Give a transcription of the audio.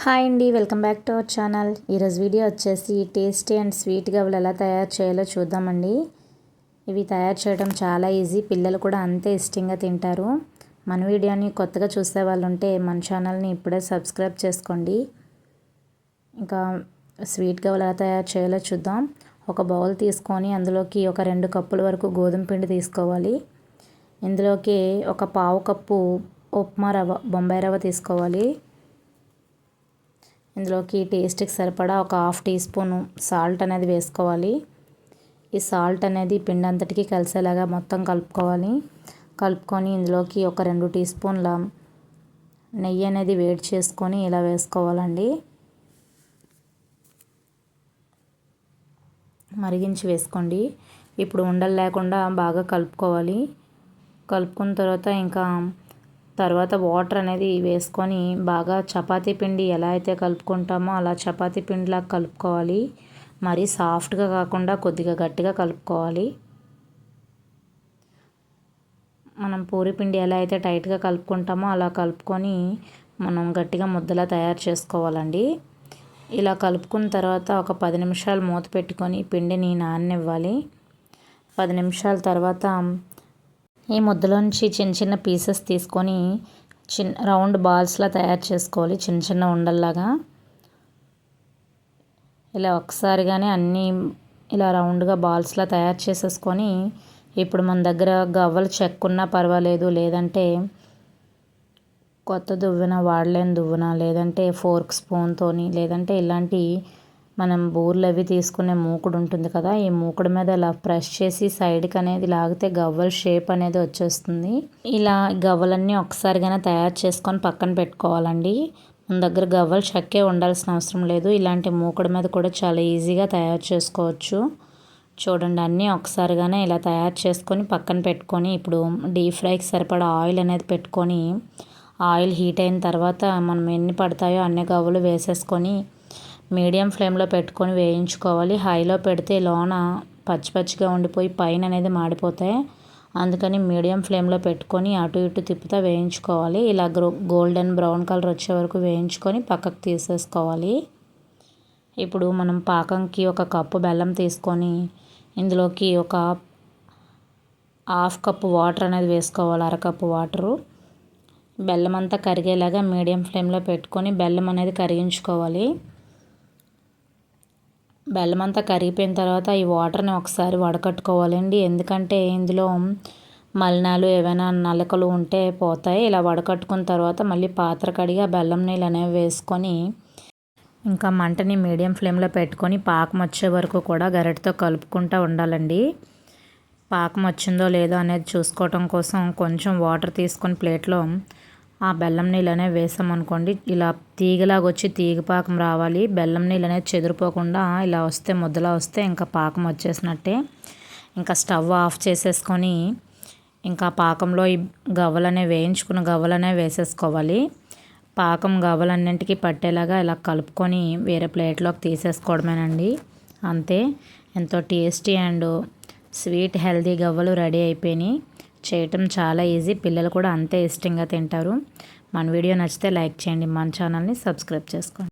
Hi అండి, welcome back to our channel. ఈరోజు video వచ్చేసి టేస్టీ అండ్ స్వీట్ గవ్వలు ఎలా తయారు చేయాలో చూద్దామండి. ఇవి తయారు చేయడం చాలా ఈజీ, పిల్లలు కూడా అంతే ఇష్టంగా తింటారు. మన వీడియోని కొత్తగా చూసే వాళ్ళు ఉంటే మన ఛానల్ని ఇప్పుడే సబ్స్క్రైబ్ చేసుకోండి. ఇంకా స్వీట్ గవ్వలు ఎలా తయారు చేయాలో చూద్దాం. ఒక బౌల్ తీసుకొని అందులోకి ఒక 2 కప్పుల వరకు గోధుమ పిండి తీసుకోవాలి. ఇందులోకి ఒక పావు కప్పు ఉప్మా రవ్వ, బొంబాయి రవ్వ తీసుకోవాలి. ఇందులోకి టేస్ట్కి సరిపడా ఒక 1/2 టీ స్పూన్ సాల్ట్ అనేది వేసుకోవాలి. ఈ సాల్ట్ అనేది పిండి అంతటికి కలిసేలాగా మొత్తం కలుపుకొని ఇందులోకి ఒక 2 టీ స్పూన్ల నెయ్యి అనేది వేడి చేసుకొని ఇలా వేసుకోవాలండి. మరిగించి వేసుకోండి. ఇప్పుడు ఉండలు లేకుండా బాగా కలుపుకోవాలి. కలుపుకున్న తర్వాత వాటర్ అనేది వేసుకొని బాగా చపాతీ పిండి ఎలా అయితే కలుపుకుంటామో అలా చపాతీ పిండిలా కలుపుకోవాలి. మరీ సాఫ్ట్గా కాకుండా కొద్దిగా గట్టిగా కలుపుకోవాలి. మనం పూరి పిండి ఎలా అయితే టైట్గా కలుపుకుంటామో అలా కలుపుకొని మనం గట్టిగా ముద్దలా తయారు చేసుకోవాలండి. ఇలా కలుపుకున్న తర్వాత ఒక 10 నిమిషాలు మూత పెట్టుకొని పిండిని నాననివ్వాలి. 10 నిమిషాల తర్వాత ఈ ముద్దలోంచి చిన్న చిన్న పీసెస్ తీసుకొని రౌండ్ బాల్స్లా తయారు చేసుకోవాలి, చిన్న చిన్న ఉండల్లాగా. ఇలా ఒక్కసారిగానే అన్నీ ఇలా రౌండ్గా బాల్స్లా తయారు చేసేసుకొని ఇప్పుడు మన దగ్గర గవ్వలు చెక్కున్నా పర్వాలేదు, లేదంటే కొత్త దువ్వెన, వాడలేని దువ్వెన, లేదంటే ఫోర్క్ స్పూన్తోని, లేదంటే ఇలాంటి మనం బూర్లు అవి తీసుకునే మూకుడు ఉంటుంది కదా, ఈ మూకుడు మీద ఇలా ప్రెస్ చేసి సైడ్కి అనేది లాగితే గవ్వల షేప్ అనేది వచ్చేస్తుంది. ఇలా గవ్వలన్నీ ఒకసారిగానే తయారు చేసుకొని పక్కన పెట్టుకోవాలండి. మన దగ్గర గవ్వలు చెక్కే ఉండాల్సిన అవసరం లేదు. ఇలాంటి మూకుడు మీద కూడా చాలా ఈజీగా తయారు చేసుకోవచ్చు. చూడండి, అన్నీ ఒకసారిగానే ఇలా తయారు చేసుకొని పక్కన పెట్టుకొని ఇప్పుడు డీప్ ఫ్రైకి సరిపడా ఆయిల్ అనేది పెట్టుకొని ఆయిల్ హీట్ అయిన తర్వాత మనం ఎన్ని పడతాయో అన్ని గవ్వలు వేసేసుకొని మీడియం ఫ్లేమ్లో పెట్టుకొని వేయించుకోవాలి. హైలో పెడితే లోన పచ్చి పచ్చిగా ఉండిపోయి పైన అనేది మాడిపోతాయి. అందుకని మీడియం ఫ్లేమ్లో పెట్టుకొని అటు ఇటు తిప్పుతా వేయించుకోవాలి. ఇలా గోల్డెన్ బ్రౌన్ కలర్ వచ్చే వరకు వేయించుకొని పక్కకు తీసేసుకోవాలి. ఇప్పుడు మనం పాకంకి ఒక కప్పు బెల్లం తీసుకొని ఇందులోకి ఒక 1/2 కప్పు వాటర్ అనేది వేసుకోవాలి, 1/2 కప్పు వాటరు. బెల్లం అంతా కరిగేలాగా మీడియం ఫ్లేమ్లో పెట్టుకొని బెల్లం అనేది కరిగించుకోవాలి. బెల్లం అంతా కరిగిపోయిన తర్వాత ఈ వాటర్ని ఒకసారి వడకట్టుకోవాలండి. ఎందుకంటే ఇందులో మలినాలు ఏవైనా నలకలు ఉంటే పోతాయి. ఇలా వడకట్టుకున్న తర్వాత మళ్ళీ పాత్ర కడిగి ఆ బెల్లం నీళ్ళు అనేవి వేసుకొని ఇంకా మంటని మీడియం ఫ్లేమ్లో పెట్టుకొని పాకం వచ్చే వరకు కూడా గరిటెతో కలుపుకుంటూ ఉండాలండి. పాకం వచ్చిందో లేదో అనేది చూసుకోవటం కోసం కొంచెం వాటర్ తీసుకొని ప్లేట్లో ఆ బెల్లం నీళ్ళు అనేవి వేసామనుకోండి, ఇలా తీగలాగా వచ్చి తీగ పాకం రావాలి. బెల్లం నీళ్ళు అనేది చెదిరిపోకుండా ఇలా వస్తే, ముద్దలా వస్తే ఇంకా పాకం వచ్చేసినట్టే. ఇంకా స్టవ్ ఆఫ్ చేసేసుకొని ఇంకా పాకంలో ఈ వేయించుకున్న గవ్వలనే వేసేసుకోవాలి. పాకం గవ్వలన్నింటికి పట్టేలాగా ఇలా కలుపుకొని వేరే ప్లేట్లోకి తీసేసుకోవడమేనండి. అంతే, ఎంతో టేస్టీ అండ్ స్వీట్ హెల్తీ గవ్వలు రెడీ అయిపోయినాయి. చేయటం చాలా ఈజీ, పిల్లలు కూడా అంతే ఇష్టంగా తింటారు. మన వీడియో నచ్చితే లైక్ చేయండి, మన ఛానల్ని సబ్స్క్రైబ్ చేసుకోండి.